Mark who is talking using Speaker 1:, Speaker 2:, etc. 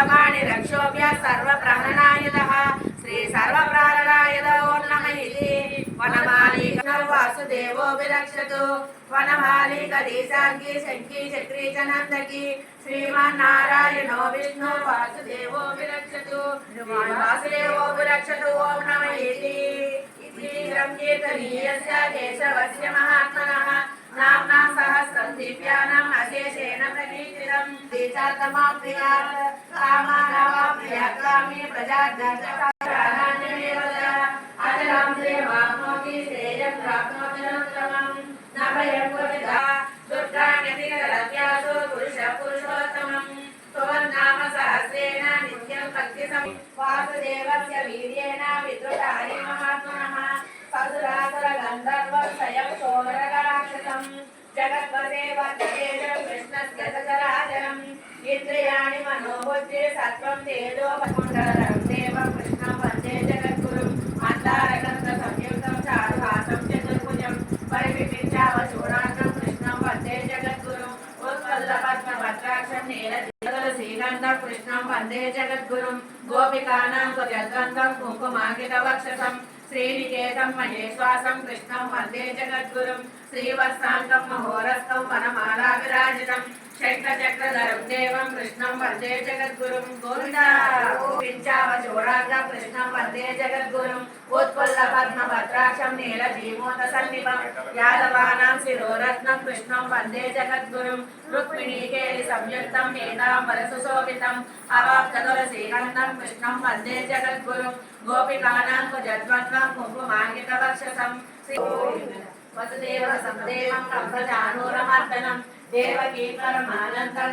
Speaker 1: क्रमाणि रक्षोभ्य सर्वप्राणनायदः श्री सर्वप्राणनायद ओं नमः इति वनमाली वासुदेवो विरक्षतु वनमाली कदीशांगी शंकी चक्री च नंदकी श्रीमन्नारायणो विष्णु वासुदेवो विरक्षतु वासुदेवो विरक्षतु ओं नमः इति कीर्तनीयस्य केशवस्य महात्मनः नाम्ना सहस्रं दिव्यानाम् अशेषेण प्रकीर्तितं दीचातमाप्रियात् कामानवाप्रियात्कामी प्रजाद्यर्थकारान्यमेव अचलं श्रेयमाप्नोति श्रेयं प्राप्नोति नोत्तमं न भयं क्वचित् दुर्गाण्यतिरत्यासु पुरुषोत्तमं त्वन्नाम सहस्रेण नित्यं भक्तिसं वासुदेवस्य वीर्येण विद्रुतानि महात्मनः ससुरासुर गन्धर्व स्वयं सोमरराक्षसं जगत्पते वर्ततेजं कृष्णस्य सचराचरम् इन्द्रियाणि मनोबुद्धि सत्त्वं तेजो वसुन्धरं देवं कृष्णं वन्दे जगद्गुरुं मन्दारगन्धसंयुक्तं चारुहासं चतुर्भुजं परिविपिञ्चावचूडान्तं कृष्णं वन्दे जगद्गुरुम् उत्पल्लपद्मभद्राक्षं नीलश्रीगन्धं कृष्णं वन्दे जगद्गुरुं गोपिकानां त्वजद्वन्द्वं कुङ्कुमाङ्कितवक्षसं श्रीनिकेतं महेश्वासं कृष्णं वन्दे जगद्गुरुं श्रीवत्साङ्गं महोरस्तं वनमाला विराजितं शङ्खचक्रधरं देवं कृष्णं वन्दे जगद्गुरुं गोविन्दा पिञ्चावचूडाङ्गं कृष्णं वन्दे जगद्गुरुं उत्पुल्लपद्मभद्राक्षं नीलजीमूतसन्निभं यादवानां शिरोरत्नं कृष्णं वन्दे जगद्गुरुं रुक्मिणीकेलि संयुक्तं पीताम्बरसुशोभितम् अवाप्ततुलसीगन्धं कृष्णं वन्दे जगद्गुरुं गोपिकानां त्वजद्वन्द्वं कुङ्कुमाङ्कितवक्षसं वसुदेव संदेवं कम्भचानूरमर्दनं देवकी परमानन्दं